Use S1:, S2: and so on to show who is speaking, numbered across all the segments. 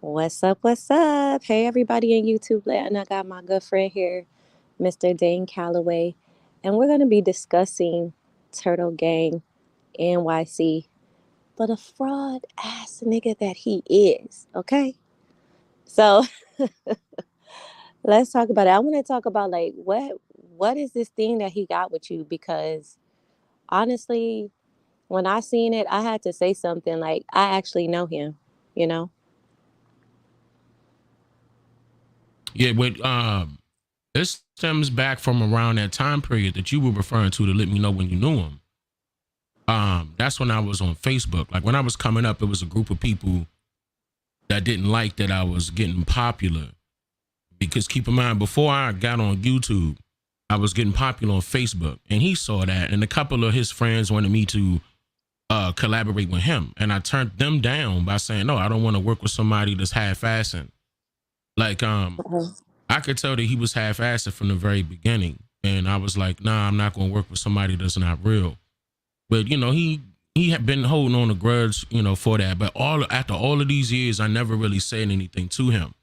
S1: What's up? What's up? Hey, everybody in YouTube land. I got my good friend here, Mr. Dane Calloway, and we're going to be discussing Turtle Gang NYC, but a fraud ass nigga that he is. Okay, so let's talk about it. I want to talk about like what is this thing that he got with you? Because honestly, when I seen it, I had to say something like I actually know him. You know.
S2: Yeah, but this stems back from around that time period that you were referring to let me know when you knew him. That's when I was on Facebook. Like when I was coming up, it was a group of people that didn't like that I was getting popular. Because keep in mind, before I got on YouTube, I was getting popular on Facebook, and he saw that, and a couple of his friends wanted me to collaborate with him, and I turned them down by saying, no, I don't want to work with somebody that's half-assing. Like I could tell that he was half-assed from the very beginning, and I was like, nah, I'm not going to work with somebody that's not real. But he had been holding on a grudge, for that. But after all of these years, I never really said anything to him.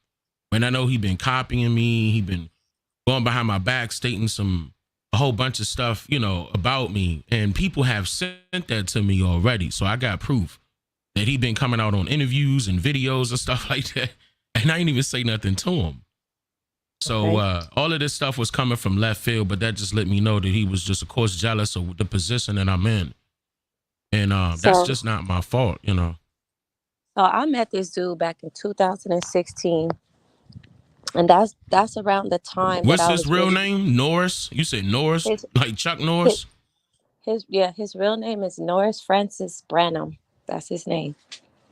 S2: And I know he been copying me. He been going behind my back, stating a whole bunch of stuff, about me, and people have sent that to me already. So I got proof that he been coming out on interviews and videos and stuff like that, and I ain't even say nothing to him. So
S1: Okay.
S2: all of this stuff was coming from left field, but that just let me know that he was just, of course, jealous of the position that I'm in, and that's
S1: So
S2: just not my fault.
S1: So I met this dude back in 2016, and that's around the time that
S2: What's
S1: I
S2: his
S1: was
S2: real
S1: really
S2: name? Norris? You said Norris,
S1: his
S2: like Chuck
S1: his,
S2: Norris?
S1: his real name is Norris Francis Branham. That's his name.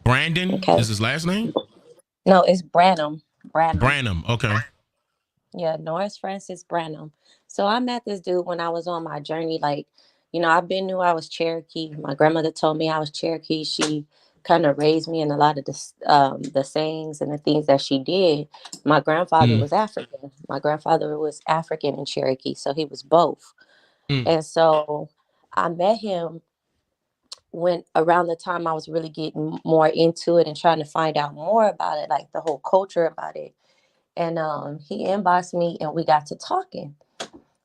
S2: Brandon
S1: Okay.
S2: is his last name?
S1: No, it's Branham. Branham.
S2: Branham. Okay.
S1: Yeah, Norris Francis Branham. So I met this dude when I was on my journey. Like, I've been knew I was Cherokee. My grandmother told me I was Cherokee. She kind of raised me in a lot of the sayings and the things that she did. My grandfather
S2: Mm,
S1: was African. My grandfather was African and Cherokee, so he was both.
S2: mm,
S1: And so I met him when around the time I was really getting more into it and trying to find out more about it, like the whole culture about it. And he inboxed me and we got to talking.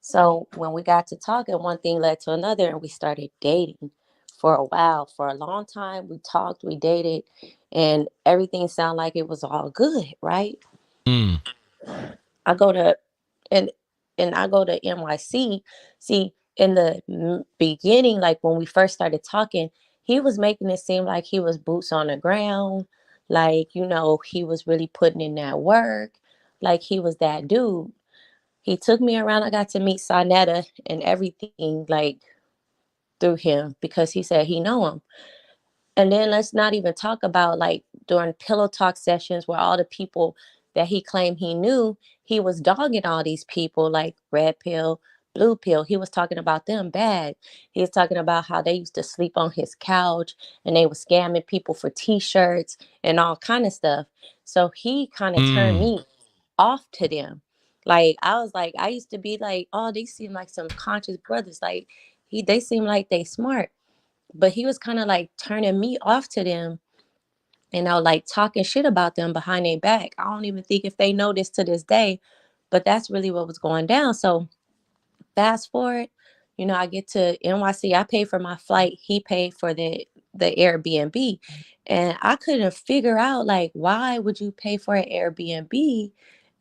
S1: So when we got to talking, one thing led to another and we started dating for a while. For a long time, we talked, we dated, and everything sounded like it was all good, right?
S2: mm,
S1: I go to and I go to NYC. See, in the beginning, like when we first started talking, he was making it seem like he was boots on the ground, like he was really putting in that work, like he was that dude. He took me around. I got to meet Sonetta and everything, like through him because he said he know him. And then let's not even talk about like during pillow talk sessions where all the people that he claimed he knew, he was dogging all these people like red pill, blue pill. He was talking about them bad. He was talking about how they used to sleep on his couch and they were scamming people for t-shirts and all kind of stuff. So he kind of turned
S2: mm.
S1: me off to them. Like I was like, I used to be like, oh, they seem like some conscious brothers. Like they seem like they smart. But he was kind of like turning me off to them and I was like talking shit about them behind their back. I don't even think if they know this to this day, but that's really what was going down. So fast forward, I get to NYC. I paid for my flight. He paid for the Airbnb. And I couldn't figure out like why would you pay for an Airbnb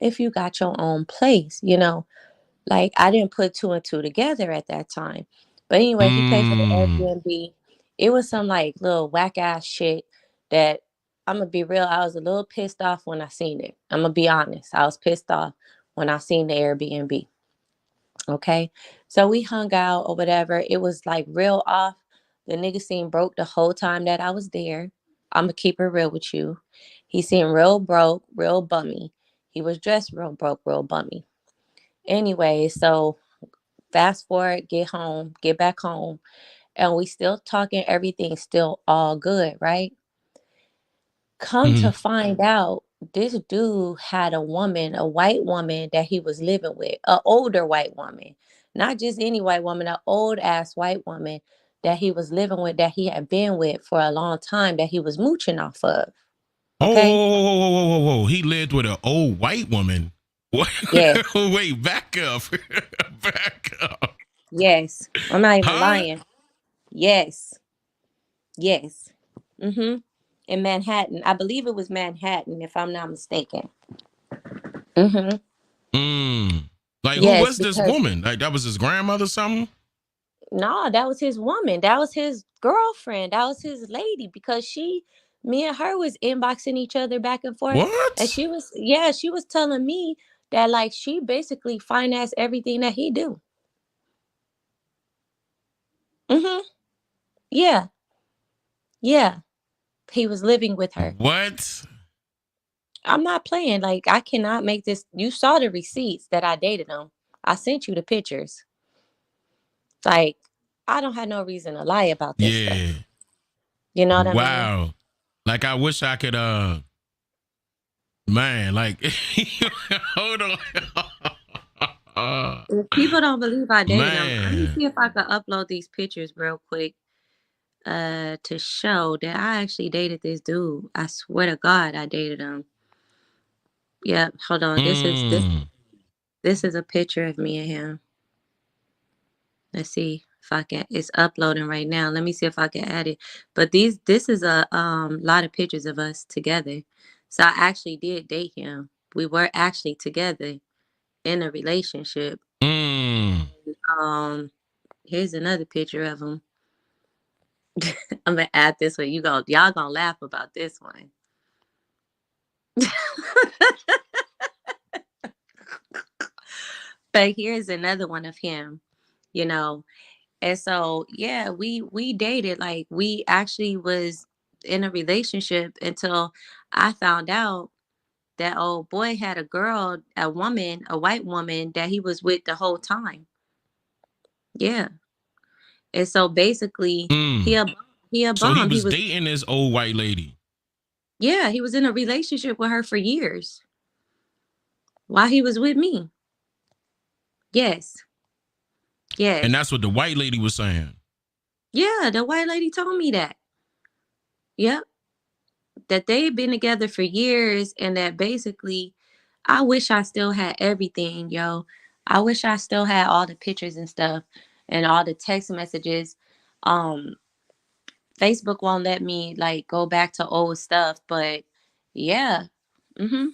S1: if you got your own place? Like I didn't put two and two together at that time. But anyway, he paid for the
S2: Mm.
S1: Airbnb. It was some like little whack ass shit that I'm gonna be real. I was a little pissed off when I seen it. I'm gonna be honest. I was pissed off when I seen the Airbnb. Okay. So we hung out or whatever. It was like real off. The nigga seemed broke the whole time that I was there. I'm gonna keep it real with you. He seemed real broke, real bummy. He was dressed real broke, real bummy. Anyway, so fast forward, get back home, and we still talking, everything still all good, right? Come to
S2: Mm.
S1: find out, this dude had a woman, a white woman that he was living with, an older white woman, not just any white woman, an old ass white woman that he was living with, that he had been with for a long time, that he was mooching off of. Okay.
S2: Whoa. He lived with an old white woman. What?
S1: Yes.
S2: Wait, back up. Back up.
S1: Yes. I'm not even
S2: Huh?
S1: lying. Yes. Yes. Mm-hmm. In Manhattan. I believe it was Manhattan, if I'm not mistaken. Mm-hmm.
S2: Mm. Like, who
S1: Yes,
S2: was this
S1: because
S2: woman? Like, that was his grandmother or something?
S1: no, that was his woman. That was his girlfriend. That was his lady because me and her was inboxing each other back and forth. And
S2: What?
S1: she was telling me that like she basically financed everything that he do. Mm-hmm. Yeah. Yeah. He was living with her.
S2: What?
S1: I'm not playing. Like, I cannot make this. You saw the receipts that I dated him. I sent you the pictures. Like, I don't have no reason to lie about this stuff.
S2: Yeah.
S1: You know what I mean?
S2: Wow. Like, I wish I could, man, like, hold on.
S1: If people don't believe I dated him, let me
S2: Man.
S1: see if I can upload these pictures real quick to show that I actually dated this dude. I swear to God I dated him. Yeah, hold on.
S2: Mm.
S1: This is a picture of me and him. Let's see if I can. It's uploading right now. Let me see if I can add it. But this is a lot of pictures of us together. So I actually did date him. We were actually together in a relationship.
S2: Mm.
S1: Um, Here's another picture of him. I'm gonna add this one. Y'all gonna laugh about this one. But here's another one of him, you know. And so yeah, we dated. Like, we actually was in a relationship until I found out that old boy had a girl, a white woman that he was with the whole time. Yeah. And so basically
S2: Mm.
S1: he a
S2: So he
S1: bum. He
S2: was
S1: was
S2: dating this old white lady.
S1: Yeah, he was in a relationship with her for years while he was with me. Yes.
S2: And
S1: Yes.
S2: that's what the white lady was saying.
S1: Yeah, the white lady told me that. Yep. That they've been together for years and that basically I wish I still had everything, yo. I wish I still had all the pictures and stuff and all the text messages. Um Facebook won't let me like go back to old stuff, but yeah. Mhm.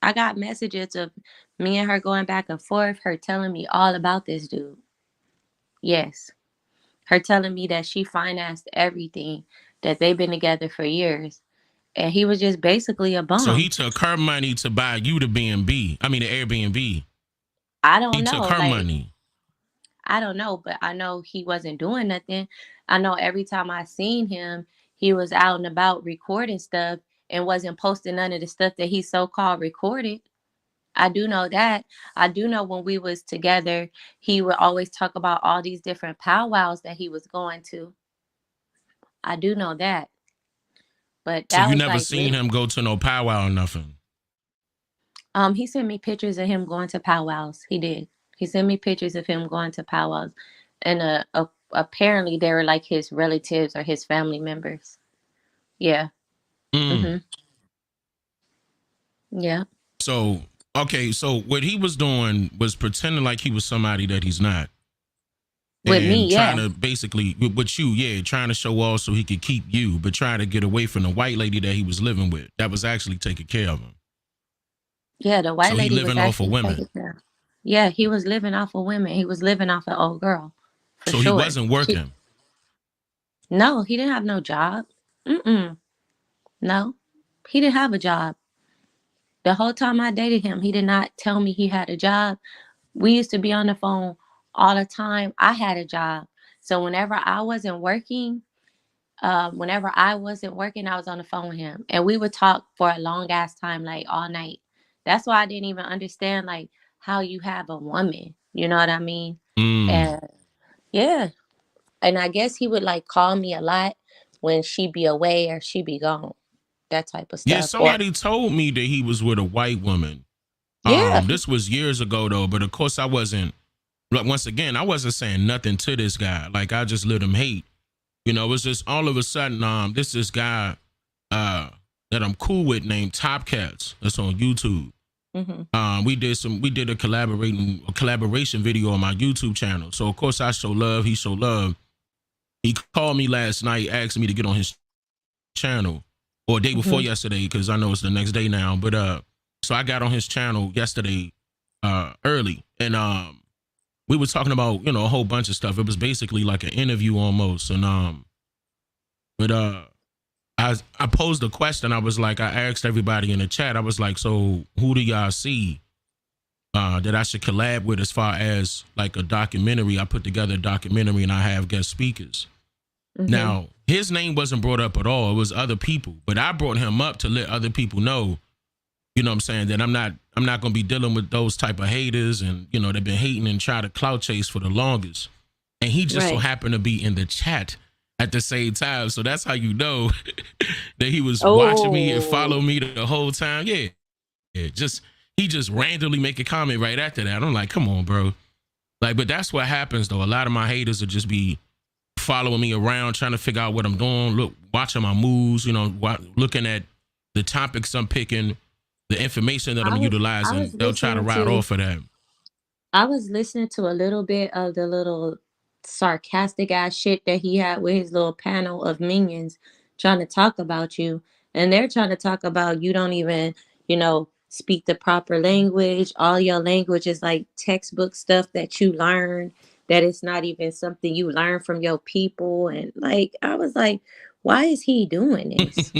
S1: I got messages of me and her going back and forth, her telling me all about this dude. Yes. Her telling me that she financed everything, that they've been together for years. And he was just basically a
S2: So he
S1: bum.
S2: took her money to buy you the B&B. I mean, the Airbnb.
S1: I
S2: He
S1: don't
S2: took
S1: know.
S2: her
S1: Like,
S2: money.
S1: I don't know, but I know he wasn't doing nothing. I know every time I seen him, he was out and about recording stuff and wasn't posting none of the stuff that he so-called recorded. I do know that. I do know when we was together, he would always talk about all these different powwows that he was going to. I do know that. But
S2: So
S1: that
S2: you
S1: was
S2: never
S1: like
S2: seen him go to no powwow or nothing.
S1: he sent me pictures of him going to powwows. He did. He sent me pictures of him going to powwows. And apparently they were like his relatives or his family members. Yeah.
S2: Mm.
S1: Mhm. Yeah.
S2: So, okay, so what he was doing was pretending like he was somebody that he's not.
S1: With
S2: And
S1: me,
S2: trying
S1: yeah.
S2: to basically, with you, yeah, trying to show off so he could keep you, but trying to get away from the white lady that he was living with that was actually taking care of him.
S1: Yeah, the white
S2: So he
S1: lady was
S2: living off of
S1: actually
S2: women.
S1: taking care. Yeah, he was living off of women. He was living off an old girl. For
S2: So he
S1: sure.
S2: wasn't working.
S1: No, he didn't have no job. Mm-mm. No. He didn't have a job. The whole time I dated him, he did not tell me he had a job. We used to be on the phone all the time. I had a job. So whenever I wasn't working, I was on the phone with him. And we would talk for a long ass time, like all night. That's why I didn't even understand like how you have a woman. You know what I mean?
S2: Mm.
S1: And yeah. And I guess he would like call me a lot when she be away or she be gone. That type of
S2: Yeah,
S1: stuff. Or
S2: somebody told me that he was with a white woman.
S1: yeah.
S2: This was years ago though, but of course I wasn't. Like, once again, I wasn't saying nothing to this guy. Like, I just let him hate. You know, it's just all of a sudden, this guy, uh, that I'm cool with named Top Cats. That's on YouTube. We did a collaboration video on my YouTube channel. So of course I show love. He show love. He called me last night, asked me to get on his channel, or day before yesterday, because I know it's the next day now. But so I got on his channel yesterday early, and we were talking about a whole bunch of stuff. It was basically like an interview almost, and but I posed a question. I was like, I asked everybody in the chat. I was like, so who do y'all see that I should collab with as far as like a documentary? I put together a documentary and I have guest speakers. Now, his name wasn't brought up at all. It was other people, but I brought him up to let other people know, you know what I'm saying, that I'm not going to be dealing with those type of haters and, they've been hating and try to clout chase for the longest. And he just so happened to be in the chat at the same time. So that's how you know that he was watching me and following me the whole time. Yeah. He just randomly make a comment right after that. I'm like, come on, bro. Like, but that's what happens though. A lot of my haters will just be following me around, trying to figure out what I'm doing, watching my moves, looking at the topics I'm picking, the information that I'm utilizing. They'll try to ride off of that.
S1: I was listening to a little bit of the little sarcastic ass shit that he had with his little panel of minions trying to talk about you. And they're trying to talk about you don't even, speak the proper language. All your language is like textbook stuff that you learn, that it's not even something you learn from your people. And like, I was like, why is he doing this?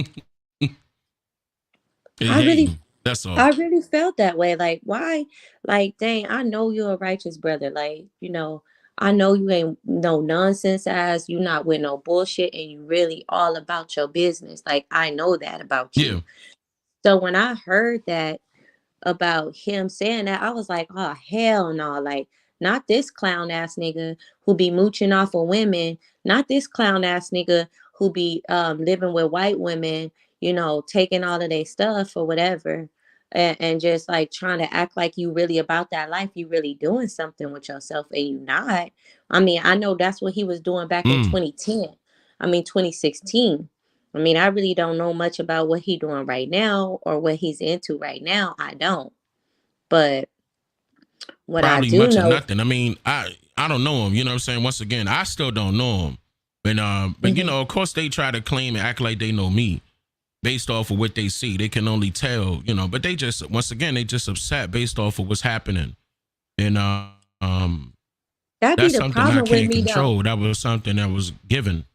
S2: That's all.
S1: I really felt that way. Like, why? Like, dang, I know you're a righteous brother. Like, I know you ain't no nonsense ass. You not with no bullshit, and you really all about your business. Like, I know that about you.
S2: Yeah.
S1: So when I heard that about him saying that, I was like, oh hell no. Like, not this clown ass nigga who be mooching off of women, not this clown ass nigga who be living with white women, taking all of their stuff or whatever, and just like trying to act like you really about that life. You really doing something with yourself, and you not. I mean, I know that's what he was doing back in 2016. I mean, I really don't know much about what he's doing right now or what he's into right now. I don't. But what
S2: Probably
S1: I do
S2: much
S1: know,
S2: of nothing. I mean, I don't know him. You know what I'm saying? Once again, I still don't know him. But of course, they try to claim and act like they know me based off of what they see. They can only tell, But they just, once again, they just upset based off of what's happening. And that's something I can't control. That was something that was given.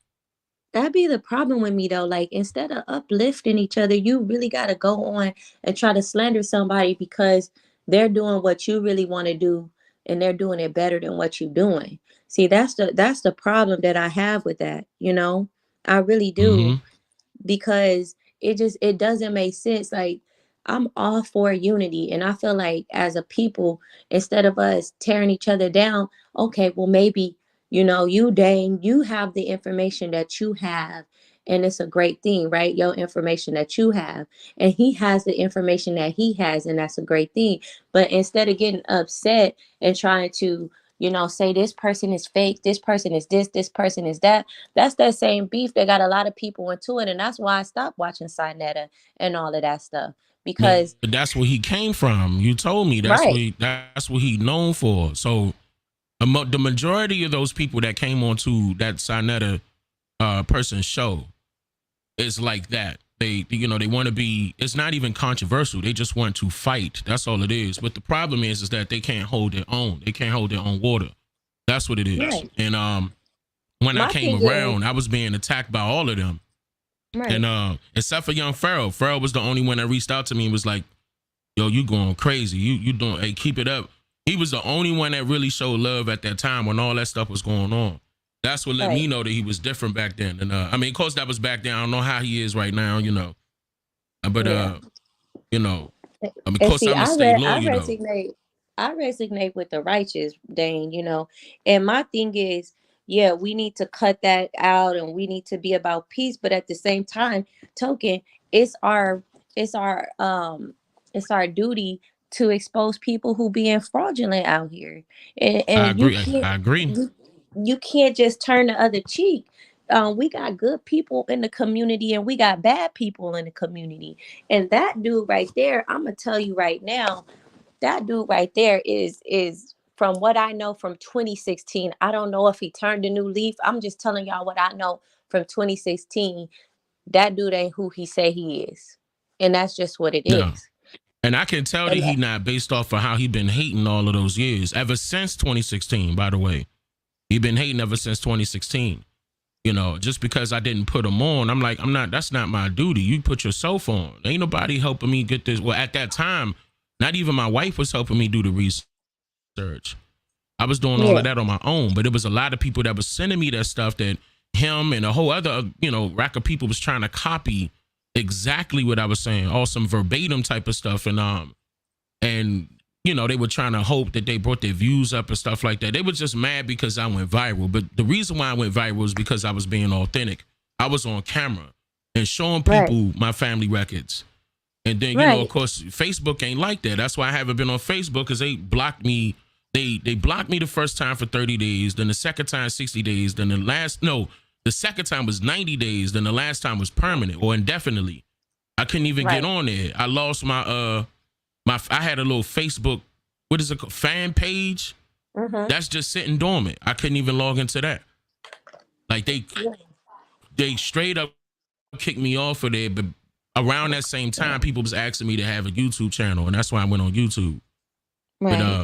S1: That'd be the problem with me though. Like, instead of uplifting each other, you really got to go on and try to slander somebody because they're doing what you really want to do and they're doing it better than what you're doing. See, that's the problem that I have with that, I really do. Because it doesn't make sense. Like, I'm all for unity, and I feel like as a people, instead of us tearing each other down, okay, well maybe you, Dane, you have the information that you have, and it's a great thing, right? Your information that you have, and he has the information that he has, and that's a great thing. But instead of getting upset and trying to say this person is fake, this person is this person is that. That's that same beef that got a lot of people into it, and that's why I stopped watching Sinetta and all of that stuff, because
S2: but that's where he came from. You told me that's what he known for. So the majority of those people that came onto that Sinetta person's show is like that. They want to be. It's not even controversial. They just want to fight. That's all it is. But the problem is that they can't hold their own. They can't hold their own water. That's what it is. Right. And when I came around, I was being attacked by all of them. Right. And except for young Pharaoh. Pharaoh was the only one that reached out to me and was like, yo, you going crazy. You doing, hey, keep it up. He was the only one that really showed love at that time when all that stuff was going on. That's what let me know that he was different back then. And I mean, of course, that was back then. I don't know how he is right now, But of course, I'm gonna stay loyal.
S1: I resonate with the righteous, Dane. And my thing is, yeah, we need to cut that out, and we need to be about peace. But at the same time, token, it's our duty to expose people who being fraudulent out here. And
S2: I agree.
S1: you can't just turn the other cheek, we got good people in the community and we got bad people in the community. And that dude right there, I'm gonna tell you right now, that dude right there is from what I know from 2016. I don't know if he turned a new leaf. I'm just telling y'all what I know from 2016. That dude ain't who he say he is. And that's just what it
S2: No.
S1: is.
S2: And I can tell that
S1: And
S2: he not based off of how he been hating all of those years. Ever since 2016, by the way. He been hating ever since 2016. You know, just because I didn't put him on, I'm like, that's not my duty. You put yourself on. Ain't nobody helping me get this. Well, at that time, not even my wife was helping me do the research. I was doing all
S1: yeah,
S2: of that on my own, but it was a lot of people that was sending me that stuff that him and a whole other, rack of people was trying to copy exactly what I was saying, all some verbatim type of stuff. And they were trying to hope that they brought their views up and stuff like that. They were just mad because I went viral. But the reason why I went viral is because I was being authentic. I was on camera and showing
S1: right,
S2: people my family records. And then, of
S1: right,
S2: course, Facebook ain't like that. That's why I haven't been on Facebook, because they blocked me. They blocked me the first time for 30 days, then the second time 60 days, then the second time was 90 days, then the last time was permanent or indefinitely. I couldn't even get
S1: right.
S2: on there. I lost I had a little Facebook, what is it called, fan page?
S1: Mm-hmm.
S2: That's just sitting dormant. I couldn't even log into that. Like
S1: Yeah.
S2: they straight up kicked me off of there. But around that same time, people was asking me to have a YouTube channel, and that's why I went on YouTube. But
S1: Right.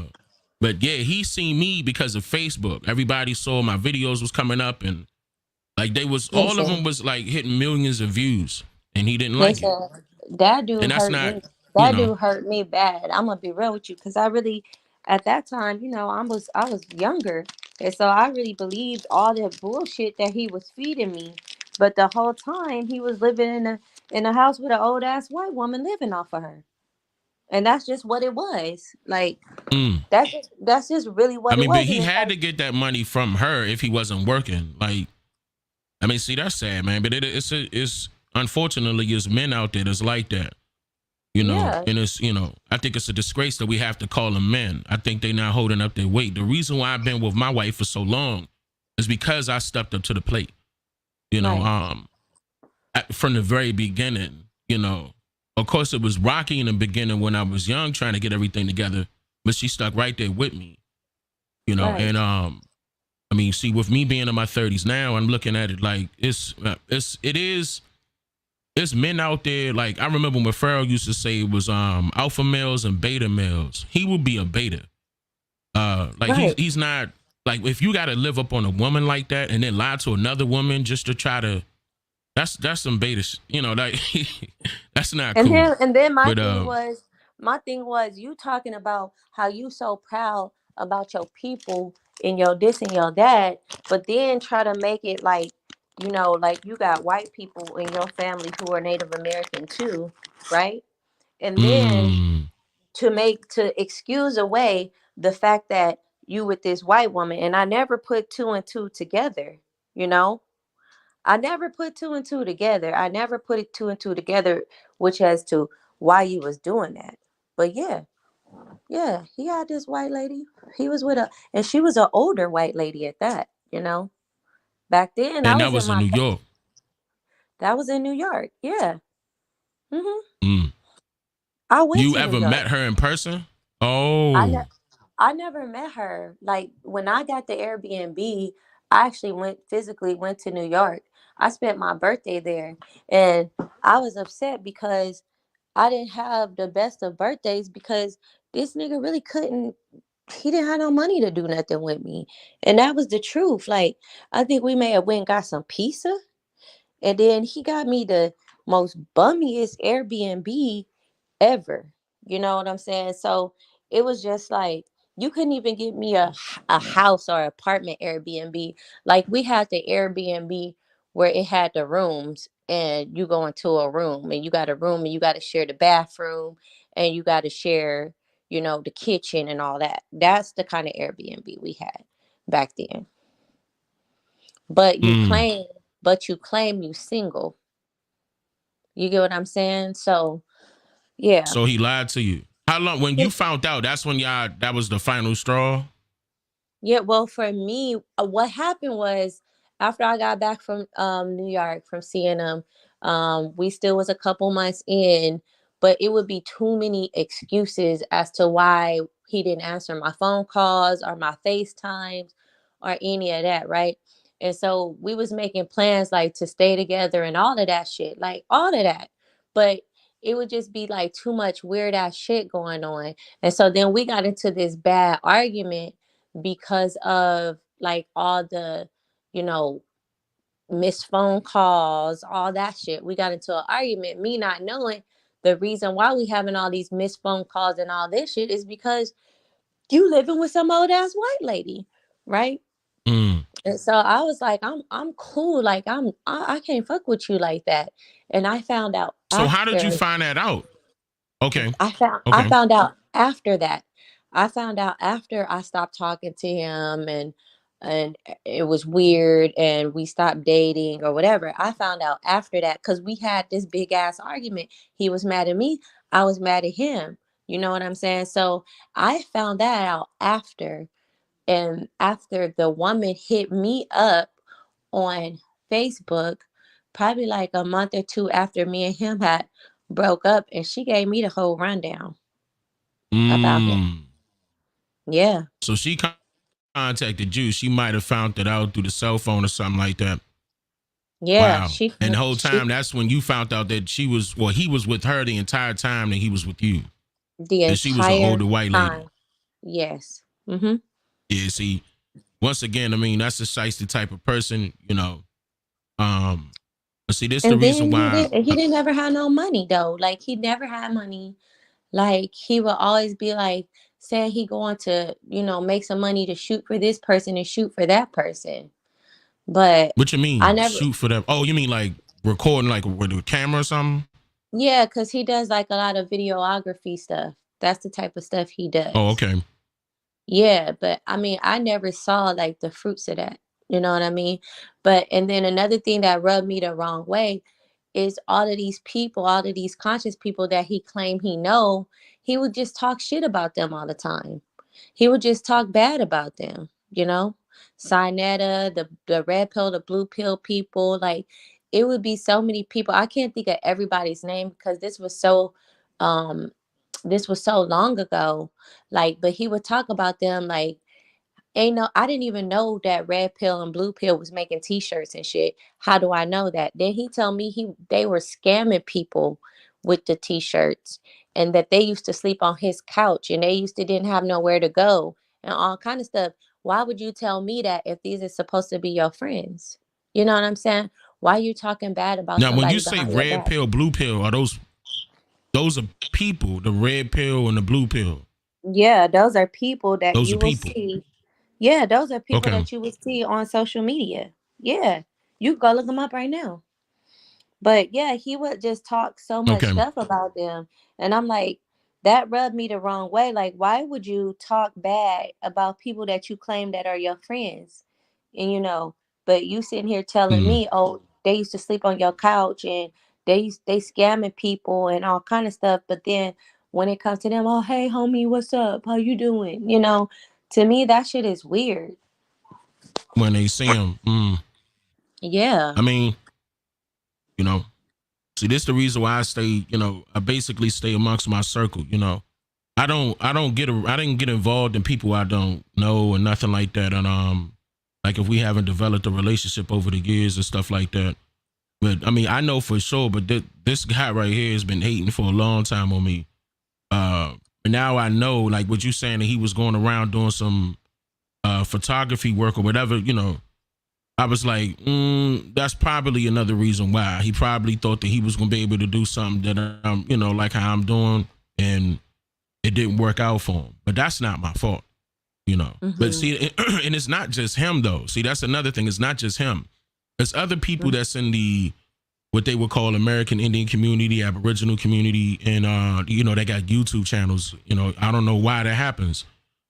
S2: but yeah, he seen me because of Facebook. Everybody saw my videos was coming up, and like all of
S1: Listen,
S2: them was like hitting millions of views, and he didn't like it.
S1: listen, that
S2: And
S1: dude
S2: that's
S1: hurt
S2: not,
S1: me.
S2: you
S1: That
S2: know,
S1: dude hurt me bad. I'm gonna be real with you, because I really, at that time, I was younger, and so I really believed all the bullshit that he was feeding me. But the whole time he was living in a house with an old ass white woman living off of her, and that's just what it was. Like
S2: mm.
S1: that's just really
S2: I
S1: what it
S2: mean, but
S1: was, and
S2: he
S1: it's
S2: had
S1: like
S2: to get that money from her if he wasn't working. Like, I mean, see, that's sad, man. But it's unfortunately, there's men out there that's like that,
S1: yeah,
S2: and it's, I think it's a disgrace that we have to call them men. I think they're not holding up their weight. The reason why I've been with my wife for so long is because I stepped up to the plate, you know,
S1: right,
S2: from the very beginning, Of course, it was rocky in the beginning when I was young, trying to get everything together, but she stuck right there with me,
S1: right,
S2: and I mean, see, with me being in my 30s now, I'm looking at it like it's men out there. Like, I remember when Farrell used to say it was alpha males and beta males. He would be a beta. Like
S1: right.
S2: he's not, like, if you got to live up on a woman like that and then lie to another woman just to try to, that's some beta, like that's not
S1: And
S2: cool.
S1: then
S2: But
S1: my thing was you talking about how you so proud about your people and your this and your that, but then try to make it like, like you got white people in your family who are Native American too, right? And then
S2: mm,
S1: to excuse away the fact that you with this white woman, and I never put two and two together, you know? I never put two and two together. I never put it two and two together, which as to why you was doing that. But yeah, yeah, he had this white lady. He was with and she was an older white lady at that. Back then, I
S2: and that
S1: was in
S2: was in
S1: my,
S2: New York.
S1: that was in New York. Yeah. hmm
S2: Mm.
S1: I went
S2: You
S1: to New
S2: ever met
S1: York.
S2: her in person?
S1: I
S2: Oh,
S1: ne- I never met her. Like when I got the Airbnb, I actually went to New York. I spent my birthday there, and I was upset because I didn't have the best of birthdays because this nigga really couldn't. He didn't have no money to do nothing with me, and that was the truth. Like I think we may have went and got some pizza, and then he got me the most bummiest Airbnb ever. You know what I'm saying? So it was just like you couldn't even get me a house or apartment Airbnb. Like we had the Airbnb where it had the rooms and you go into a room and you got a room and you got to share the bathroom and you got to share, the kitchen and all that. That's the kind of Airbnb we had back then. But you
S2: mm.
S1: claim but you claim you single. You get what I'm saying? So, yeah.
S2: So he lied to you. How long? When you found out, that's when that was the final straw.
S1: Yeah, well, for me, what happened was after I got back from New York from seeing him, we still was a couple months in, but it would be too many excuses as to why he didn't answer my phone calls or my FaceTimes or any of that, right? And so we was making plans like to stay together and all of that shit, like all of that. But it would just be like too much weird ass shit going on. And so then we got into this bad argument because of like all the, you know, missed phone calls, all that shit. We got into an argument, me not knowing the reason why we having all these missed phone calls and all this shit is because you living with some old ass white lady, right?
S2: Mm.
S1: And so I was like, I'm cool, like I can't fuck with you like that. And I found out
S2: So how did you
S1: after
S2: find that out? Okay.
S1: I
S2: Okay.
S1: found out after that. I found out after I stopped talking to him and it was weird and we stopped dating or whatever. I found out after that cuz we had this big ass argument. He was mad at me, I was mad at him. You know what I'm saying? So I found that out after, and after the woman hit me up on Facebook, probably like a month or two after me and him had broke up, and she gave me the whole rundown about him.
S2: Mm.
S1: Yeah.
S2: So she contacted you. She might have found it out through the cell phone or something like that.
S1: Yeah,
S2: Wow. And the whole time, that's when you found out that he was with her the entire time that he was with you.
S1: the
S2: And she was an
S1: entire
S2: older white lady.
S1: time. Yes. Mhm.
S2: Yeah, see, once again, I mean, that's the shiesty type of person, you know. But see, this is the
S1: And
S2: reason
S1: then
S2: why.
S1: he didn't ever have no money though. Like he never had money. Like he would always be like saying he going to, make some money to shoot for this person and shoot for that person. But
S2: What you
S1: I
S2: mean?
S1: never
S2: Shoot for them? Oh, you mean like recording like with a camera or something?
S1: Yeah, cuz he does like a lot of videography stuff. That's the type of stuff he
S2: Oh,
S1: does.
S2: okay.
S1: Yeah, but I mean, I never saw like the fruits of that. You know what I mean? But and then another thing that rubbed me the wrong way is all of these people, all of these conscious people that he claimed he know, he would just talk shit about them all the time. He would just talk bad about them, you know? Sinetta, the red pill, the blue pill people, like it would be so many people. I can't think of everybody's name because um this was so long ago. Like, but he would talk about them like ain't no I didn't even know that red pill and blue pill was making t-shirts and shit. How do I know that? Then he told me they were scamming people with the t-shirts and that they used to sleep on his couch and they used to didn't have nowhere to go and all kind of stuff. Why would you tell me that if these are supposed to be your friends? You know what I'm saying? Why are you talking bad about
S2: Now, when you
S1: somebody
S2: say
S1: behind your
S2: red
S1: back?
S2: pill, blue pill, are those are people? The red pill and the blue pill.
S1: Yeah, those are people that
S2: Those are
S1: you will
S2: people.
S1: see. Yeah, those are people
S2: Okay.
S1: that you will see on social media. Yeah, you go look them up right now. But yeah, he would just talk so much
S2: Okay.
S1: stuff about them. And I'm like, that rubbed me the wrong way. Like, why would you talk bad about people that you claim that are your friends? And but you sitting here telling
S2: Mm.
S1: me, oh, they used to sleep on your couch and they scamming people and all kind of stuff. But then when it comes to them, oh hey homie, what's up? How you doing? To me that shit is weird.
S2: When they see him,
S1: Yeah.
S2: I mean, you know, see, this is the reason why I stay. You know, I basically stay amongst my circle. You know, I didn't get involved in people I don't know or nothing like that. And like if we haven't developed a relationship over the years and stuff like that. But I mean, I know for sure. But this guy right here has been hating for a long time on me. And now I know, like what you saying, that he was going around doing some photography work or whatever. You know, I was like, that's probably another reason why he probably thought that he was going to be able to do something that like how I'm doing, and it didn't work out for him. But that's not my fault, you know. But
S1: Mhm.
S2: see, and it's not just him though. See, that's another thing. It's not just him. It's other people
S1: Mhm.
S2: that's in the what they would call American Indian community, Aboriginal community, and they got YouTube channels. You know, I don't know why that happens.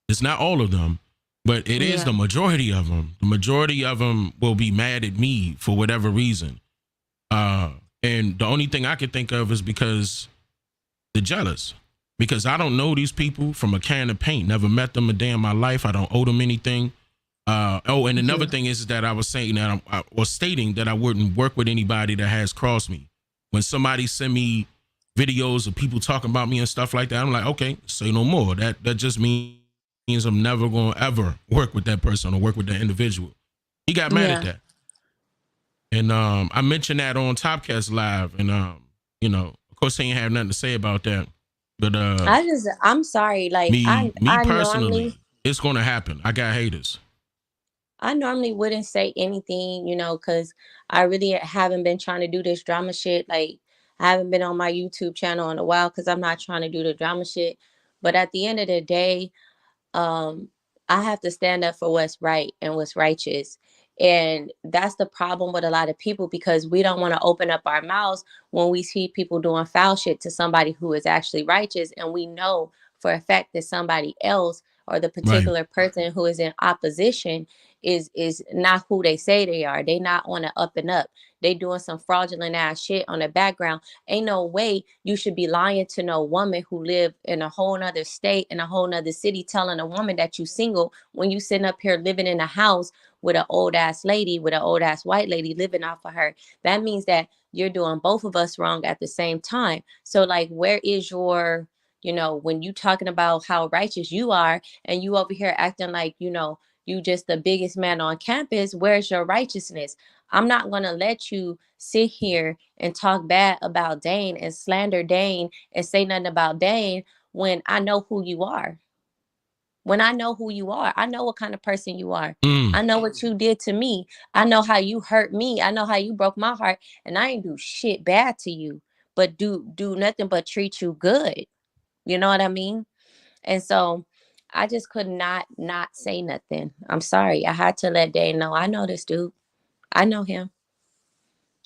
S2: It's not all of them, but it is
S1: Yeah.
S2: the majority of them. The majority of them will be mad at me for whatever reason. And the only thing I can think of is because they're jealous. Because I don't know these people from a can of paint. Never met them a day in my life. I don't owe them anything. And another thing is that I was saying that I was stating that I wouldn't work with anybody that has crossed me. When somebody send me videos of people talking about me and stuff like that, I'm like, okay, say no more. That just means I'm never gonna ever work with that person or work with that individual. He got mad at that, and I mentioned that on Topcast Live, and of course, he ain't have nothing to say about that. But
S1: I'm sorry, like
S2: me
S1: I
S2: personally,
S1: normally
S2: it's gonna happen. I got haters.
S1: I normally wouldn't say anything, because I really haven't been trying to do this drama shit. Like, I haven't been on my YouTube channel in a while because I'm not trying to do the drama shit. But at the end of the day, um I have to stand up for what's right and what's righteous. And that's the problem with a lot of people, because we don't want to open up our mouths when we see people doing foul shit to somebody who is actually righteous, and we know for a fact that somebody else, or the
S2: Right.
S1: particular person who is in opposition, is not who they say they are. They not on the up and up. They doing some fraudulent ass shit on the background. Ain't no way you should be lying to no woman who live in a whole nother state, in a whole nother city, telling a woman that you single when you sitting up here living in a house with an old ass lady, with an old ass white lady living off of her. That means that you're doing both of us wrong at the same time. So like, where is your, when you talking about how righteous you are, and you over here acting like, you just the biggest man on campus, where's your righteousness? I'm not going to let you sit here and talk bad about Dane and slander Dane and say nothing about Dane when I know who you are. When I know who you are, I know what kind of person you are.
S2: Mm.
S1: I know what you did to me. I know how you hurt me. I know how you broke my heart, and I ain't do shit bad to you, but do nothing but treat you good. You know what I mean? And so I just could not say nothing. I'm sorry. I had to let Dane know. I know this dude. I know him.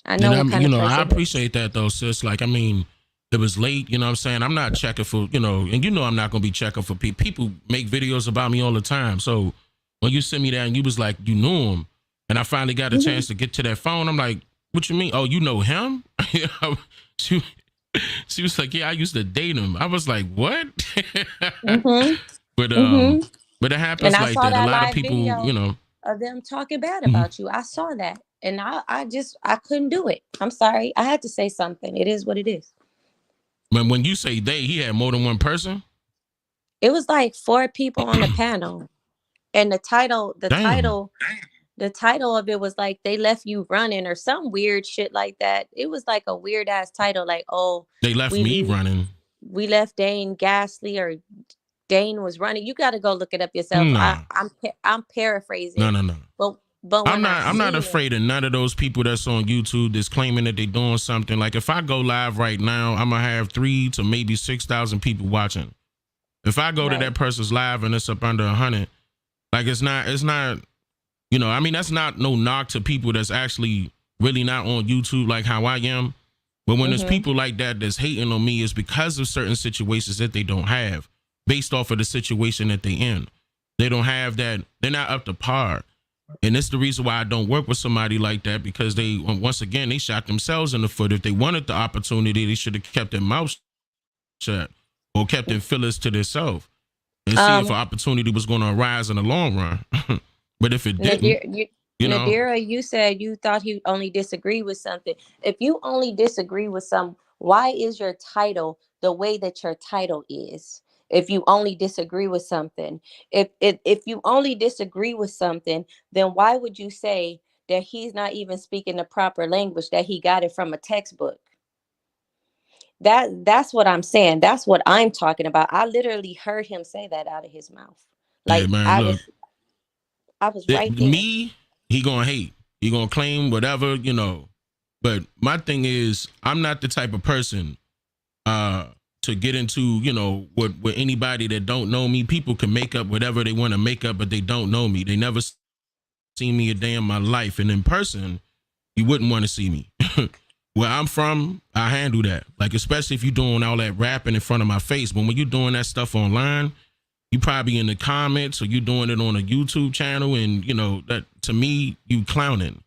S1: I
S2: And
S1: know what kind of
S2: I
S1: person he is.
S2: appreciate that though, sis. Like, I mean, it was late, you know what I'm saying? I'm not checking for, and I'm not going to be checking for people. People make videos about me all the time. So when you sent me that and you was like, you knew him, and I finally got a chance to get to that phone, I'm like, what you mean? Oh, you know him? she, she was like, yeah, I used to date him. I was like, what?
S1: Mm-hmm.
S2: But
S1: Mm-hmm.
S2: but it
S1: And
S2: happens
S1: I
S2: like
S1: saw
S2: that. A
S1: that
S2: lot of
S1: live
S2: people,
S1: video of them talking bad
S2: Mhm.
S1: about you. I saw that. And I couldn't do it. I'm sorry. I had to say something. It is what it is.
S2: When you say they, he had more than one person?
S1: It was like 4 people on the panel. And
S2: Damn.
S1: the title of it was like, they left you running or some weird shit like that. It was like a weird ass title, like, oh,
S2: They left me
S1: we
S2: running.
S1: we left Dane Ghastly, or Dane was running. You got to go look it up yourself.
S2: Nah.
S1: I'm paraphrasing,
S2: No.
S1: but when I
S2: I'm not
S1: seen it,
S2: afraid of none of those people that's on YouTube that's claiming that they're doing something. Like, if I go live right now, I'm gonna have 3 to maybe 6,000 people watching. If I go to
S1: right.
S2: that person's live and it's up under 100, like, it's not, I mean, that's not no knock to people that's actually really not on YouTube like how I am. But when there's
S1: Mm-hmm.
S2: people like that that's hating on me, it's because of certain situations that they don't have, based off of the situation that they in. They don't have that. They're not up to par. And it's the reason why I don't work with somebody like that, because they, once again, they shot themselves in the foot. If they wanted the opportunity, they should have kept their mouth shut or kept their feelings to themselves and see if an
S1: Um,
S2: opportunity was going to arise in the long run. But if it didn't,
S1: Nadira, you said you thought he only disagreed with something. If you only disagree with some, why is your title the way that your title is? If you only disagree with something, if you only disagree with something, then why would you say that he's not even speaking the proper language, that he got it from a textbook? That's what I'm saying. That's what I'm talking about. I literally heard him say that out of his mouth.
S2: hey
S1: Like,
S2: man, look,
S1: I was right there.
S2: me, he gonna hate. He gonna claim whatever, But my thing is, I'm not the type of person to get into, with anybody that don't know me. People can make up whatever they want to make up, but they don't know me. They never seen me a day in my life. And in person, you wouldn't want to see me. Where I'm from, I handle that. Like, especially if you're doing all that rapping in front of my face. But when you're doing that stuff online, you probably in the comments or you doing it on a YouTube channel, and that, to me, you clowning.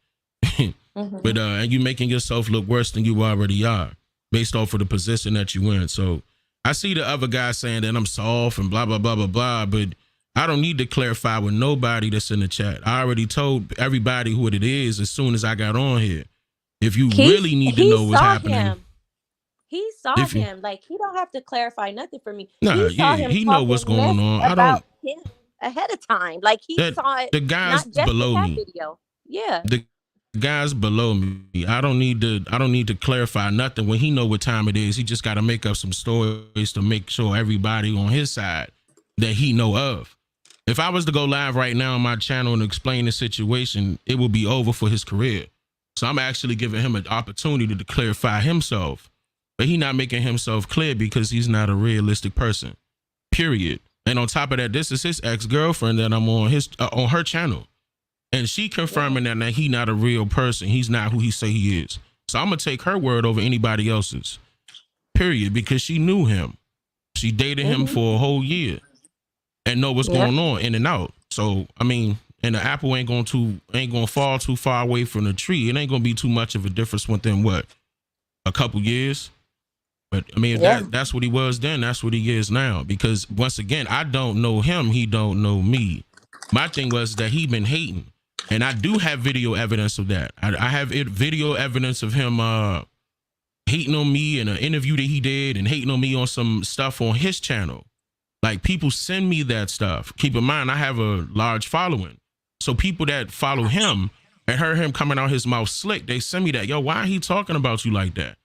S2: But and you making yourself look worse than you already are, based off of the position that you in. So I see the other guy saying that I'm soft and blah blah blah blah blah, but I don't need to clarify with nobody that's in the chat. I already told everybody who it is as soon as I got on here. If you really need to
S1: He
S2: know what's
S1: saw
S2: happening,
S1: him. He saw
S2: if you
S1: him. Like, he don't have to clarify nothing for me.
S2: nah,
S1: He saw
S2: yeah,
S1: him
S2: he know what's
S1: talking mess
S2: going on. I
S1: about
S2: don't
S1: him ahead of time. Like, he
S2: that
S1: saw it,
S2: the guys
S1: not just the
S2: below
S1: cat
S2: me.
S1: video. Yeah.
S2: The guys below me. I don't need to clarify nothing when he know what time it is. He just got to make up some stories to make sure everybody on his side that he know of. If I was to go live right now on my channel and explain the situation, it would be over for his career. So I'm actually giving him an opportunity to clarify himself. But he not making himself clear because he's not a realistic person. Period. And on top of that, this is his ex-girlfriend that I'm on her channel. And she confirming that he not a real person. He's not who he say he is. So I'm gonna take her word over anybody else's. Period. Because she knew him. She dated him
S1: Mm-hmm.
S2: for a whole year and know what's
S1: Yep.
S2: going on in and out. So I mean, and the apple ain't gonna fall too far away from the tree. It ain't gonna be too much of a difference within what, a couple years. But I mean, if
S1: Yeah.
S2: that's what he was then, that's what he is now. Because once again, I don't know him. He don't know me. My thing was that he been hating, and I do have video evidence of that. I have video evidence of him hating on me in an interview that he did, and hating on me on some stuff on his channel. Like, people send me that stuff. Keep in mind, I have a large following, so people that follow him and heard him coming out his mouth slick, they send me that. Yo, why he talking about you like that?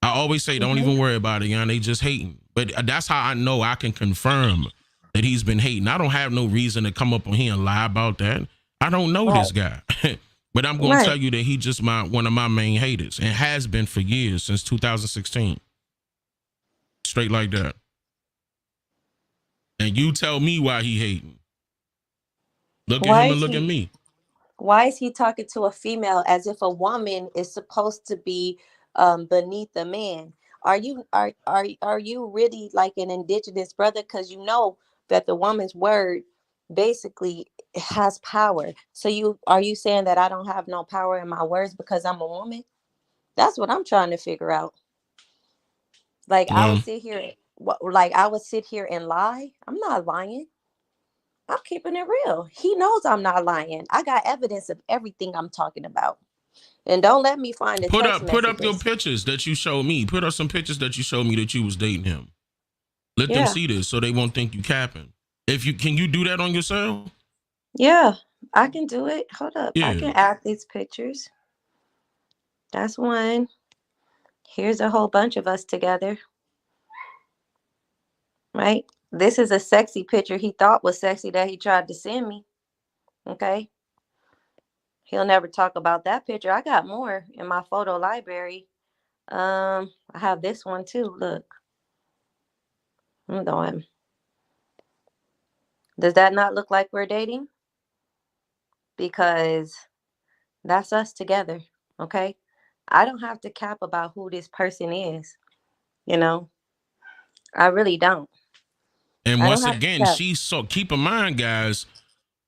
S2: I always say, don't
S1: Mm-hmm.
S2: even worry about it, young. They just hating. But that's how I know I can confirm that he's been hating. I don't have no reason to come up on here and lie about that. I don't know
S1: Right.
S2: this guy. But I'm going to
S1: Right.
S2: tell you that he just one of my main haters, and has been for years, since 2016. Straight like that. And you tell me why he hating. Look at
S1: Why
S2: him and
S1: is
S2: look at
S1: he
S2: me.
S1: why is he talking to a female as if a woman is supposed to be beneath a man? Are you really like an indigenous brother? Because you know that the woman's word basically has power. So you saying that I don't have no power in my words because I'm a woman? That's what I'm trying to figure out. Like,
S2: Um,
S1: I would sit here and lie. I'm not lying. I'm keeping it real. He knows I'm not lying. I got evidence of everything I'm talking about. And don't let me find the text
S2: put up your
S1: messages.
S2: pictures that you showed me. Put up some pictures that you showed me that you was dating him. Let them
S1: Yeah.
S2: see this so they won't think you capping. If you can, you do that on yourself?
S1: Yeah. I can do it. Hold up. I
S2: Yeah.
S1: can add these pictures. That's one. Here's a whole bunch of us together. Right? This is a sexy picture he thought was sexy that he tried to send me. Okay. He'll never talk about that picture. I got more in my photo library. I have this one too. Look. I'm going. Does that not look like we're dating? Because that's us together. Okay. I don't have to cap about who this person is. You know, I really don't.
S2: And
S1: I don't
S2: once
S1: have to
S2: again,
S1: cap.
S2: she saw. Keep in mind, guys.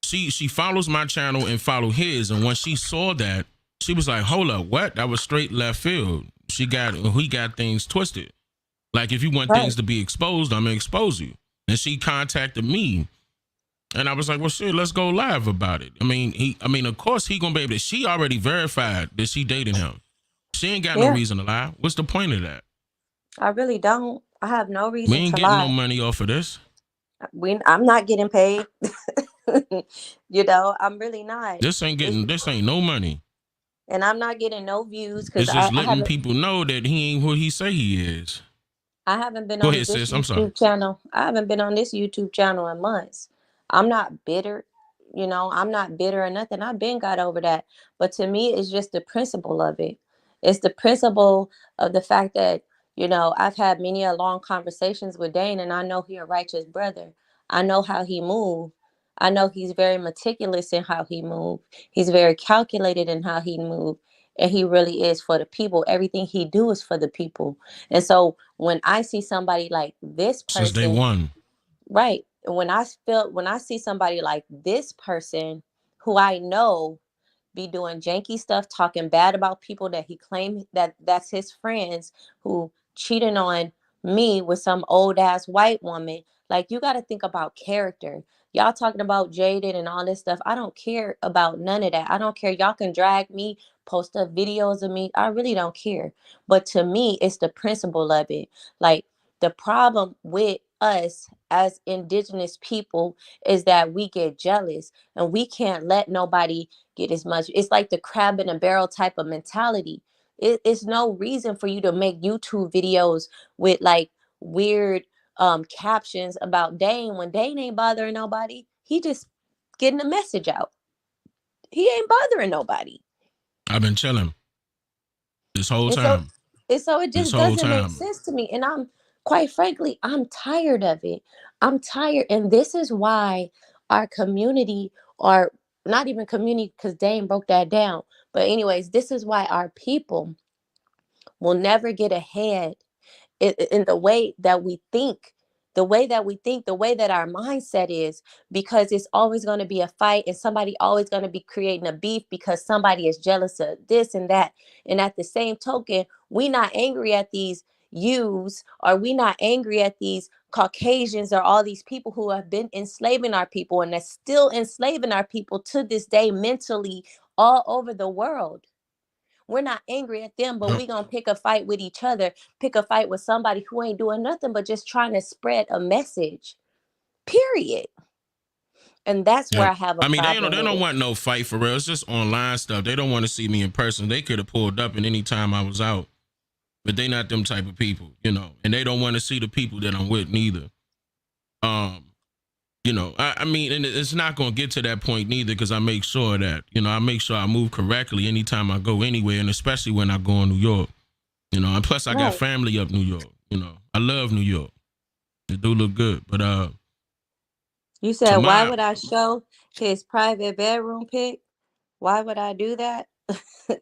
S2: She follows my channel and follow his. And when she saw that, she was like, "Hold up, what? That was straight left field." He got things twisted. Like, if you want
S1: Right.
S2: things to be exposed, I'm gonna expose you. And she contacted me, and I was like, "Well, shit, let's go live about it." I mean, of course he gonna be able to. She already verified that she dated him. She ain't got no
S1: Yeah.
S2: reason to lie. What's the point of that?
S1: I really don't. I have no
S2: We
S1: reason
S2: ain't
S1: to
S2: getting no
S1: lie.
S2: money off of this.
S1: I'm not getting paid. I'm really not. It's,
S2: This ain't no money.
S1: and I'm not getting no views because
S2: It's just
S1: I
S2: letting
S1: haven't
S2: people know that he ain't who he say he is.
S1: I haven't been
S2: Go
S1: on
S2: ahead,
S1: this
S2: sis. I'm sorry.
S1: YouTube channel. I haven't been on this YouTube channel in months. I'm not bitter. I'm not bitter or nothing. I've been got over that. But to me, it's just the principle of it. It's the principle of the fact that, I've had many a long conversations with Dane, and I know he a righteous brother. I know how he move. I know he's very meticulous in how he move. He's very calculated in how he move. And he really is for the people. Everything he do is for the people. And so when I see somebody like this
S2: Since day
S1: person,
S2: one.
S1: right? When I see somebody like this person who I know be doing janky stuff, talking bad about people that he claimed that's his friends, who cheating on me with some old ass white woman. Like, you got to think about character. Y'all talking about jaded and all this stuff. I don't care about none of that. I don't care. Y'all can drag me, post up videos of me. I really don't care. But to me, it's the principle of it. Like, the problem with us as indigenous people is that we get jealous and we can't let nobody get as much. It's like the crab in a barrel type of mentality. It's no reason for you to make YouTube videos with like weird captions about Dane when Dane ain't bothering nobody. He just getting a message out. He ain't bothering nobody.
S2: I've been chilling this whole
S1: And so
S2: time.
S1: it
S2: This
S1: just
S2: whole
S1: doesn't make
S2: time.
S1: sense to me. And I'm quite frankly, I'm tired of it. I'm tired. And this is why our community, or not even community, because Dane broke that down. But anyways, this is why our people will never get ahead in the way that we think, the way that our mindset is, because it's always going to be a fight and somebody always going to be creating a beef because somebody is jealous of this and that. And at the same token, we not angry at these youths, or we not angry at these Caucasians, or all these people who have been enslaving our people and that's still enslaving our people to this day mentally all over the world. We're not angry at them, but
S2: Yep.
S1: we gonna pick a fight with each other, pick a fight with somebody who ain't doing nothing but just trying to spread a message. Period. And that's where
S2: Yep.
S1: I have a
S2: I mean,
S1: problem
S2: they
S1: with
S2: don't
S1: it.
S2: want no fight for real. It's just online stuff. They don't want to see me in person. They could have pulled up at any time I was out, but they not them type of people, you know. And they don't want to see the people that I'm with neither. Um, you know, I mean, and it's not going to get to that point neither, because I make sure that, you know, I make sure I move correctly anytime I go anywhere, and especially when I go in New York, you know. And plus, I got
S1: Right.
S2: family up New York. You know, I love New York. It do look good, but
S1: You
S2: to
S1: said, why
S2: my
S1: would I show his private bedroom pic? Why would I do that?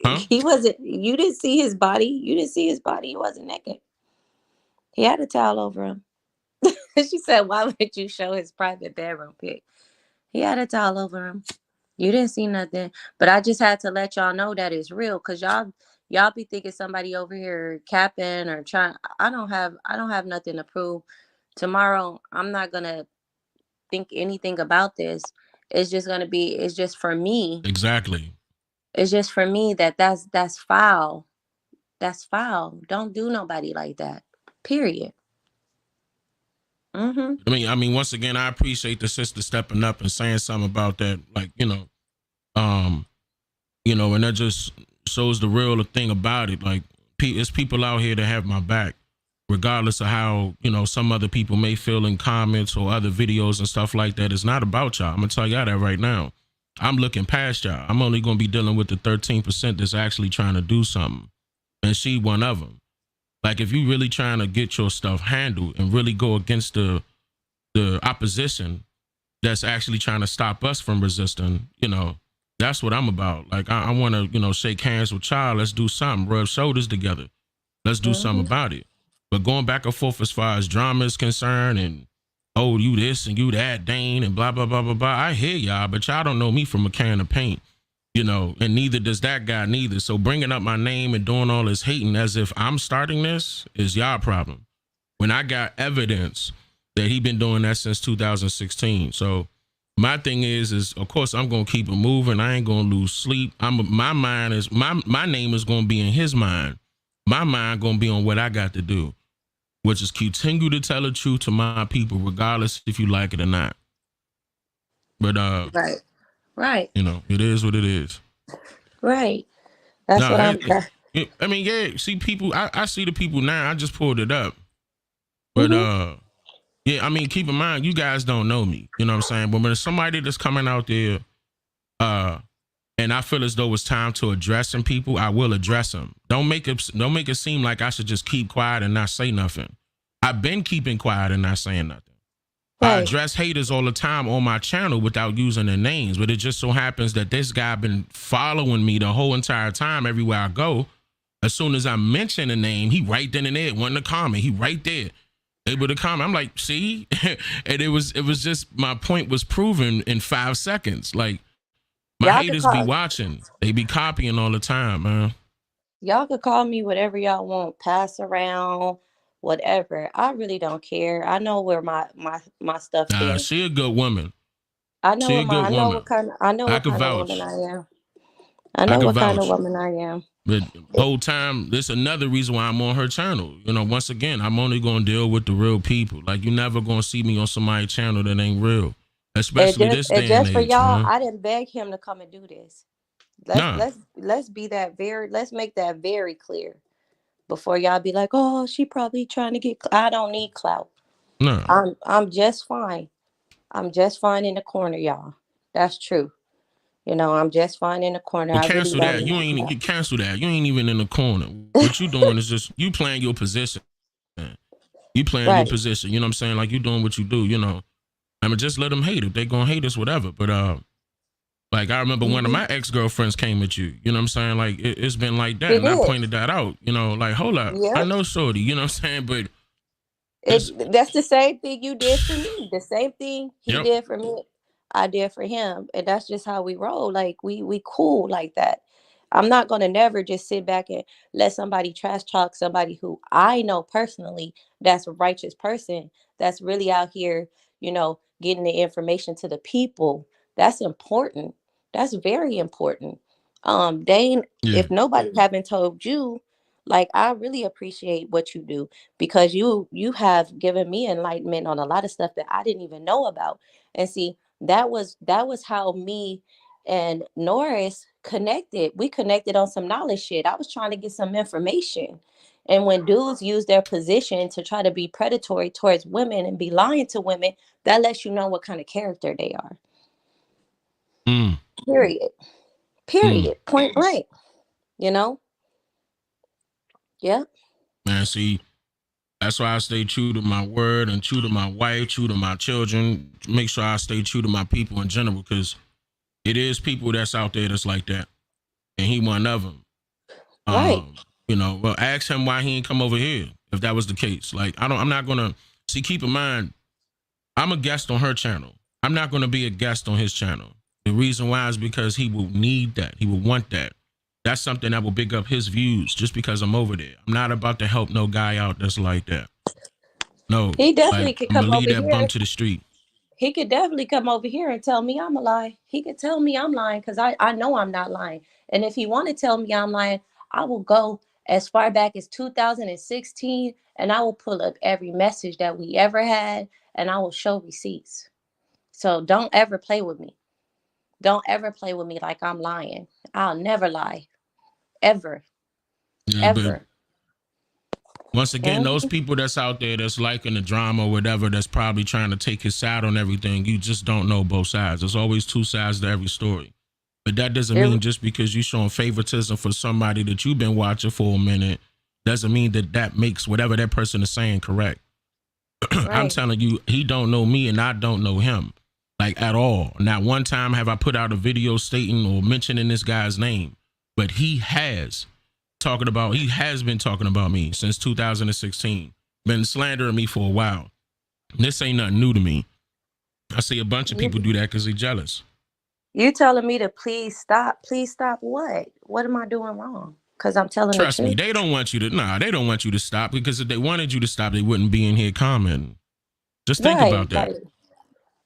S2: huh?
S1: He wasn't, you didn't see his body. You didn't see his body. He wasn't naked. He had a towel over him. She said, why would you show his private bedroom pic? He had a towel over him. You didn't see nothing, but I just had to let y'all know that it's real, because y'all be thinking somebody over here capping or trying. I don't have nothing to prove. Tomorrow, I'm not gonna think anything about this. It's just gonna be. It's just for me.
S2: Exactly.
S1: It's just for me that's foul. That's foul. Don't do nobody like that. Period. Mm-hmm.
S2: Once again, I appreciate the sister stepping up and saying something about that. Like, um, and that just shows the real thing about it. Like, it's people out here that have my back, regardless of how, some other people may feel in comments or other videos and stuff like that. It's not about y'all. I'm gonna tell y'all that right now. I'm looking past y'all. I'm only gonna be dealing with the 13% that's actually trying to do something, and she one of them. Like, if you really trying to get your stuff handled and really go against the opposition that's actually trying to stop us from resisting, that's what I'm about. Like, I want to, shake hands with y'all. Let's do something, rub shoulders together. Let's do something
S1: Mm-hmm.
S2: about it. But going back and forth as far as drama is concerned, and oh, you this and you that, Dane, and blah, blah, blah, blah, blah. I hear y'all, but y'all don't know me from a can of paint, and neither does that guy neither. So bringing up my name and doing all this hating as if I'm starting this is y'all problem, when I got evidence that he been doing that since 2016. So my thing is of course I'm gonna keep it moving. I ain't gonna lose sleep. My mind is my name is gonna be in his mind. My mind gonna be on what I got to do, which is continue to tell the truth to my people, regardless if you like it or not. But
S1: Right. Right.
S2: it is what it is.
S1: Right. That's
S2: No,
S1: what I'm.
S2: yeah. See, people, I see the people now. I just pulled it up, but
S1: Mm-hmm.
S2: yeah. Keep in mind, you guys don't know me. You know what I'm saying? But when there's somebody that's coming out there, uh, and I feel as though it's time to address some people, I will address them. Don't make it seem like I should just keep quiet and not say nothing. I've been keeping quiet and not saying nothing. I
S1: Right.
S2: address haters all the time on my channel without using their names, but it just so happens that this guy been following me the whole entire time everywhere I go. As soon as I mention a name, he right then and there, wanting to comment. He right there, able to comment. I'm like, see, and it was just my point was proven in 5 seconds. Like, my
S1: Y'all could
S2: haters be
S1: call
S2: watching, they be copying all the time, man.
S1: y'all could call me whatever y'all want. Pass around, whatever. I really don't care. I know where my stuff
S2: Nah,
S1: stand.
S2: she a good woman.
S1: I know
S2: She
S1: what
S2: a good
S1: my
S2: woman.
S1: I know
S2: I
S1: what
S2: could
S1: kind of woman
S2: vouch.
S1: I am. I
S2: I
S1: know
S2: could
S1: what kind of
S2: vouch.
S1: woman I am.
S2: But whole time, this another reason why I'm on her channel. You know, once again, I'm only gonna deal with the real people. Like, you're never gonna see me on somebody's channel that ain't real. Especially this
S1: And
S2: day and
S1: just for
S2: age,
S1: y'all,
S2: man.
S1: I didn't beg him to come and do this.
S2: Nah,
S1: Let's be that very let's make that very clear before y'all be like, oh, she probably trying to get. I don't need clout.
S2: nah.
S1: I'm just fine. I'm just fine in the corner, y'all. That's true. You know, I'm just fine in the corner.
S2: Well,
S1: I really
S2: cancel
S1: don't
S2: that.
S1: need
S2: You
S1: clout.
S2: cancel that. You ain't even in the corner. What you doing is just you playing your position. Man. You playing your
S1: Right.
S2: position. You know what I'm saying? Like, you doing what you do. You know. I mean, just let them hate. If they gonna hate us, whatever. But like, I remember one of
S1: Mm-hmm.
S2: my ex-girlfriends came at you. You know what I'm saying? Like, it's been like that,
S1: He
S2: and I
S1: did.
S2: pointed that out. You know, like, hold up, I
S1: Yep.
S2: know shorty. You know what I'm saying? But it's
S1: That's the same thing you did for me. The same thing he
S2: yep,
S1: did for me, I did for him. And that's just how we roll. Like we cool like that. I'm not gonna never just sit back and let somebody trash talk somebody who I know personally that's a righteous person that's really out here, getting the information to the people. That's important. That's very important. Dane,
S2: yeah,
S1: if nobody haven't told you, like I really appreciate what you do because you have given me enlightenment on a lot of stuff that I didn't even know about. And see, that was how me and Norris connected. We connected on some knowledge shit. I was trying to get some information. And when dudes use their position to try to be predatory towards women and be lying to women, that lets you know what kind of character they are.
S2: mm,
S1: Period.
S2: mm.
S1: Period. Point blank. You know? Yeah.
S2: Man, see, that's why I stay true to my word and true to my wife, true to my children. Make sure I stay true to my people in general, because it is people that's out there that's like that, and he one of them.
S1: Right.
S2: You know, well, ask him why he ain't come over here if that was the case. Like, I'm not gonna see. Keep in mind, I'm a guest on her channel. I'm not gonna be a guest on his channel. The reason why is because he will need that. He will want that. That's something that will big up his views just because I'm over there. I'm not about to help no guy out that's like that. No,
S1: He definitely
S2: like,
S1: could
S2: I'm gonna
S1: come
S2: leave
S1: over
S2: that bum
S1: here.
S2: to the street.
S1: He could definitely come over here and tell me I'm a lie. He could tell me I'm lying because I know I'm not lying. And if he want to tell me I'm lying, I will go as far back as 2016 and I will pull up every message that we ever had and I will show receipts. So don't ever play with me. Don't ever play with me like I'm lying. I'll never lie. Ever.
S2: Yeah, but
S1: Ever.
S2: once again, those
S1: Mhm.
S2: people that's out there that's liking the drama or whatever, that's probably trying to take his side on everything. You just don't know both sides. There's always two sides to every story. But that doesn't
S1: It-
S2: mean just because you're showing favoritism for somebody that you've been watching for a minute, doesn't mean that that makes whatever that person is saying correct. I'm
S1: right.
S2: telling you, he don't know me and I don't know him, like, at all. Not one time have I put out a video stating or mentioning this guy's name, but he has been talking about me since 2016. Been slandering me for a while. This ain't nothing new to me. I see a bunch of people
S1: You,
S2: do that because they jealous.
S1: you telling me to please stop? Please stop what? What am I doing wrong? Because I'm telling the
S2: Trust me,
S1: truth.
S2: they don't want you to. Nah, they don't want you to stop, because if they wanted you to stop, they wouldn't be in here commenting. Just think
S1: Right.
S2: about that.
S1: Like,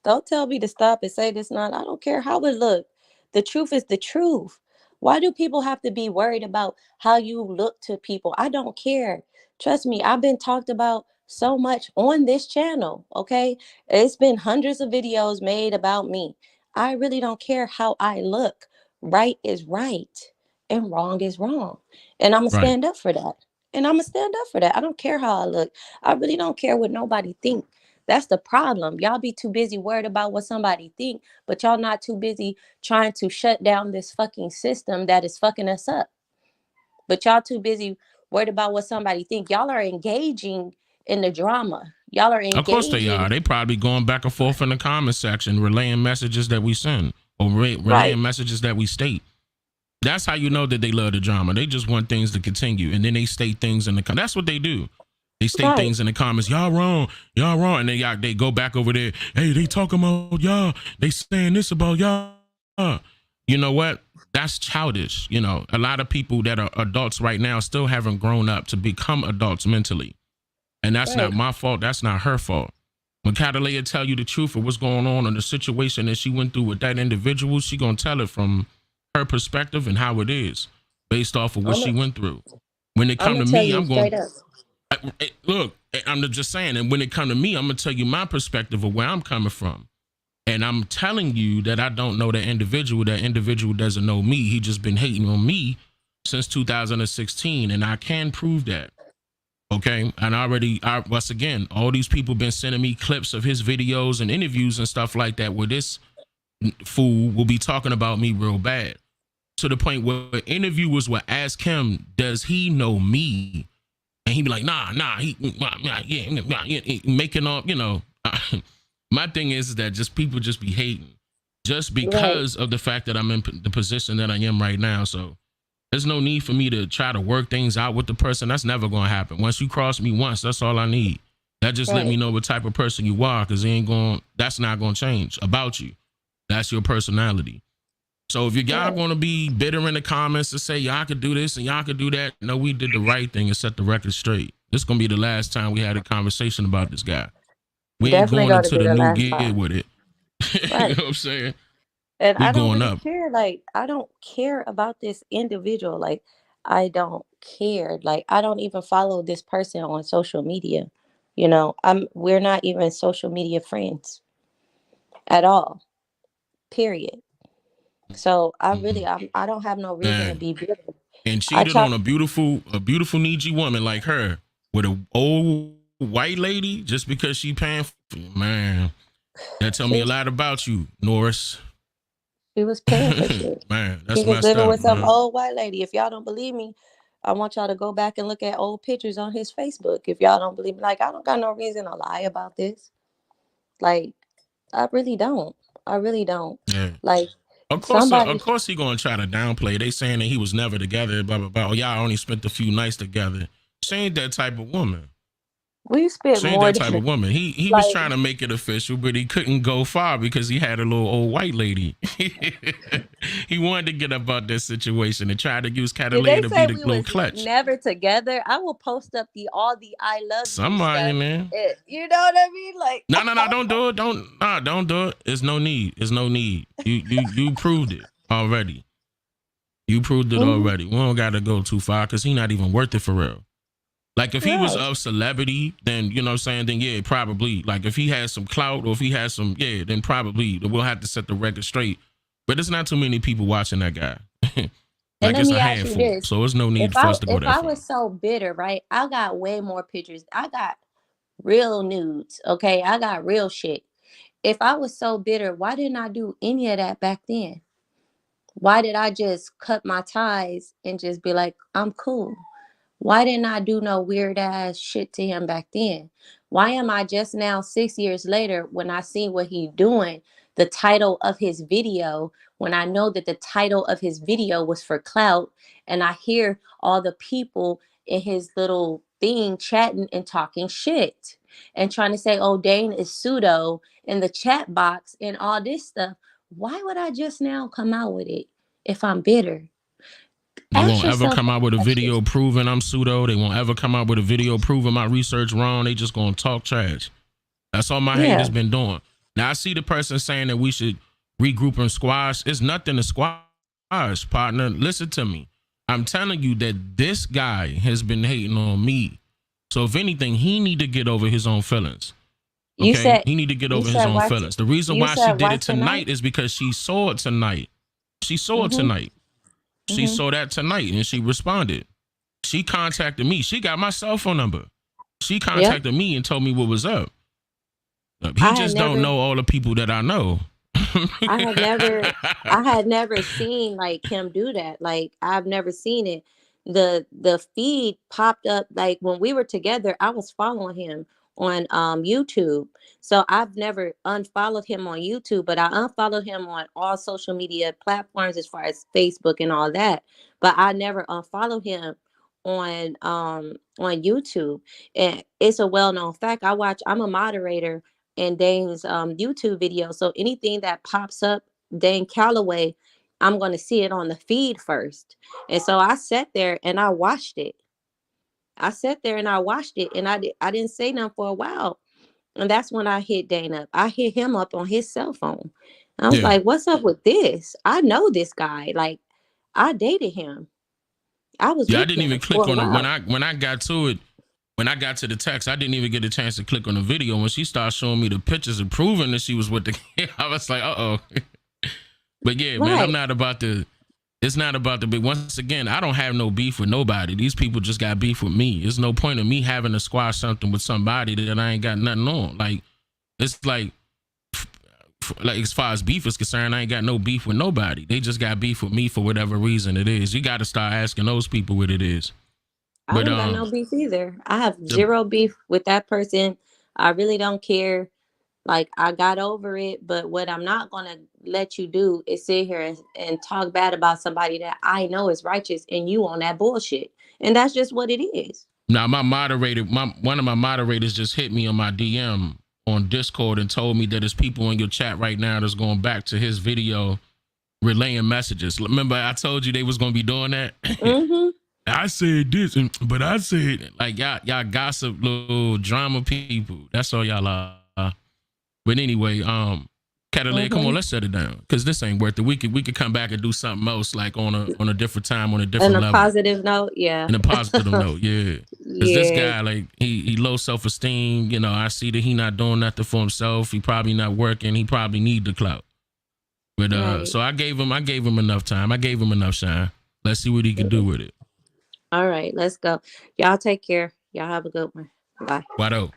S1: don't tell me to stop and say this not. I don't care how it look. The truth is the truth. Why do people have to be worried about how you look to people? I don't care. Trust me, I've been talked about so much on this channel, okay? It's been hundreds of videos made about me. I really don't care how I look. Right is right and wrong is wrong. And I'm going to
S2: Right.
S1: stand up for that. And I'm going to stand up for that. I don't care how I look. I really don't care what nobody think. That's the problem. Y'all be too busy worried about what somebody think, but y'all not too busy trying to shut down this fucking system that is fucking us up. But y'all too busy worried about what somebody think. Y'all are engaging in the drama. Y'all are
S2: Of course they
S1: engaging.
S2: are. They probably going back and forth in the comment section, relaying messages that we send, or
S1: Right.
S2: relaying messages that we state. That's how you know that they love the drama. They just want things to continue, and then they state things in the. That's what they do. They state
S1: Right.
S2: things in the comments. Y'all wrong, and they go back over there. Hey, they talking about y'all. They saying this about y'all. You know what? That's childish. You know, a lot of people that are adults right now still haven't grown up to become adults mentally. And that's
S1: Right.
S2: not my fault. That's not her fault. When Catalina tell you the truth of what's going on in the situation that she went through with that individual, she gonna tell it from her perspective and how it is, based off of what
S1: I'm
S2: she
S1: gonna
S2: went through. When it
S1: I'm
S2: come
S1: gonna
S2: to
S1: tell
S2: me,
S1: you
S2: I'm
S1: straight
S2: going
S1: up.
S2: look. I'm just saying, and when it come to me, I'm gonna tell you my perspective of where I'm coming from. And I'm telling you that I don't know that individual. That individual doesn't know me. He just been hating on me since 2016, and I can prove that. Okay, and once again, all these people been sending me clips of his videos and interviews and stuff like that, where this fool will be talking about me real bad, to the point where interviewers will ask him, "Does he know me?" And he'd be like, yeah, making up, you know. My thing is that just people just be hating, just
S1: Right.
S2: because of the fact that I'm in the position that I am right now. So there's no need for me to try to work things out with the person. That's never going to happen. Once you cross me once, that's all I need. That just let
S1: Right.
S2: me know what type of person you are, because that's not going to change about you. That's your personality. So if y'all
S1: Right.
S2: going to be bitter in the comments to say y'all could do this and y'all could do that, no, we did the right thing and set the record straight. This is going to be the last time we had a conversation about this guy. We ain't
S1: Definitely
S2: going
S1: going to
S2: into
S1: be
S2: the
S1: the
S2: new
S1: last
S2: gear
S1: time.
S2: with it. You know
S1: Right.
S2: what I'm saying?
S1: And
S2: We
S1: I don't
S2: going
S1: really
S2: up.
S1: care. Like, I don't care about this individual. Like, I don't care. Like, I don't even follow this person on social media. We're not even social media friends at all. Period. So I don't have no reason to
S2: Man.
S1: be bitter.
S2: And
S1: I
S2: cheated
S1: try.
S2: on a beautiful needy woman like her with a old white lady just because she paying for you. Man, that tell
S1: She
S2: me a
S1: was
S2: lot about you, Norris.
S1: she was paying for shit.
S2: Man,
S1: He
S2: that's
S1: was
S2: messed
S1: living
S2: up,
S1: with some
S2: man.
S1: old white lady. If y'all don't believe me, I want y'all to go back and look at old pictures on his Facebook. If y'all don't believe me, like, I don't got no reason to lie about this. Like, I really don't. I really don't.
S2: Yeah.
S1: Like,
S2: Of
S1: somebody
S2: course, he gonna try to downplay. They saying that he was never together. Blah blah blah. Oh, y'all only spent a few nights together. She ain't that type of woman.
S1: we spent
S2: She ain't
S1: more
S2: that type
S1: than
S2: of woman. He was
S1: like
S2: trying to make it official, but he couldn't go far because he had a little old white lady. He wanted to get up out that situation and tried to use
S1: did
S2: Catalina
S1: they
S2: to be
S1: say
S2: the
S1: we
S2: little
S1: was
S2: clutch.
S1: never together? I will post up the all the I love you
S2: Somebody
S1: stuff.
S2: in there.
S1: You know what I mean? Like,
S2: No, don't do it. Don't do it. There's no need. There's no need. You proved it already. You proved it
S1: mhm,
S2: already. We don't gotta go too far because he not even worth it for real. Like if he was
S1: right.
S2: a celebrity, then you know what I'm saying, then yeah, probably. Like if he has some clout or if he has some, yeah, then probably we'll have to set the record straight. But there's not too many people watching that guy.
S1: And
S2: Like
S1: let
S2: it's a
S1: me ask you
S2: handful.
S1: this:
S2: So there's no need for us to go
S1: if
S2: that
S1: I
S2: far.
S1: was so bitter, right? I got way more pictures. I got real nudes. Okay, I got real shit. If I was so bitter, why didn't I do any of that back then? Why did I just cut my ties and just be like, I'm cool? Why didn't I do no weird ass shit to him back then? Why am I just now 6 years later when I see what he doing, the title of his video, when I know that the title of his video was for clout, and I hear all the people in his little thing chatting and talking shit and trying to say, oh, Dane is pseudo in the chat box and all this stuff. Why would I just now come out with it if I'm bitter?
S2: They
S1: Ask
S2: won't ever
S1: yourself
S2: come
S1: that
S2: out with a
S1: question.
S2: video proving I'm pseudo. They won't ever come out with a video proving my research wrong. They just gonna talk trash. That's all my haters
S1: Yeah.
S2: been doing. Now I see the person saying that we should regroup and squash. It's nothing to squash, partner. Listen to me. I'm telling you that this guy has been hating on me. So if anything, he need to get over his own feelings.
S1: You
S2: Okay?
S1: said
S2: He need to get
S1: you
S2: over his
S1: said
S2: own
S1: why
S2: feelings. The reason
S1: you
S2: why she
S1: said
S2: did
S1: why
S2: it
S1: tonight?
S2: tonight is because she saw it tonight. She saw it
S1: Mhm.
S2: tonight. She
S1: Mhm.
S2: saw that tonight and she responded. She contacted me. She got my cell phone number. She
S1: Yep.
S2: contacted me and told me what was up. He
S1: I had
S2: just don't
S1: never
S2: know all the people that I know.
S1: I had never I had never seen like him do that. Like, I've never seen it. The feed popped up like when we were together. I was following him on YouTube. So I've never unfollowed him on YouTube, but I unfollowed him on all social media platforms as far as Facebook and all that. But I never unfollowed him on YouTube. And it's a well-known fact. I'm a moderator in Dane's YouTube video. So anything that pops up, Dane Calloway, I'm going to see it on the feed first. And so I sat there and I watched it. I sat there and I watched it, and I didn't say nothing for a while. And that's when I hit Dane up. I hit him up on his cell phone. I was
S2: Yeah.
S1: like, "What's up with this? I know this guy. Like, I dated him. I was
S2: Yeah, I
S1: with
S2: didn't even
S1: him for
S2: click
S1: a
S2: on it
S1: while."
S2: when I got to it. When I got to the text, I didn't even get a chance to click on the video. When she started showing me the pictures and proving that she was with the kid, I was like, "Uh-oh." But yeah, man, I'm
S1: Right.
S2: not about to. It's not about the. But once again, I don't have no beef with nobody. These people just got beef with me. There's no point in me having to squash something with somebody that I ain't got nothing on. Like, it's like as far as beef is concerned, I ain't got no beef with nobody. They just got beef with me for whatever reason it is. You got to start asking those people what it is.
S1: I
S2: But
S1: don't got no beef either. I have
S2: the
S1: zero beef with that person. I really don't care. Like, I got over it, but what I'm not gonna let you do is sit here and talk bad about somebody that I know is righteous and you on that bullshit. And that's just what it is.
S2: Now my moderator, one of my moderators just hit me on my DM on Discord and told me that there's people in your chat right now that's going back to his video relaying messages. Remember, I told you they was gonna be doing that.
S1: Mm-hmm.
S2: I said this, but I said like y'all gossip little drama people. That's all y'all are. But anyway, Cadillac, come on,
S1: Mm-hmm.
S2: let's set it down because this ain't worth it. We could come back and do something else like on a different time on a
S1: On
S2: different
S1: a
S2: level.
S1: positive note, yeah.
S2: In a positive note, yeah. Because this
S1: Yeah.
S2: guy, like, he low self-esteem. You know, I see that he not doing nothing for himself. He probably not working. He probably need the clout. But
S1: Right.
S2: so I gave him enough time. I gave him enough shine. Let's see what he can do with it.
S1: All right, let's go. Y'all take care. Y'all have a good one. Bye.
S2: Why though?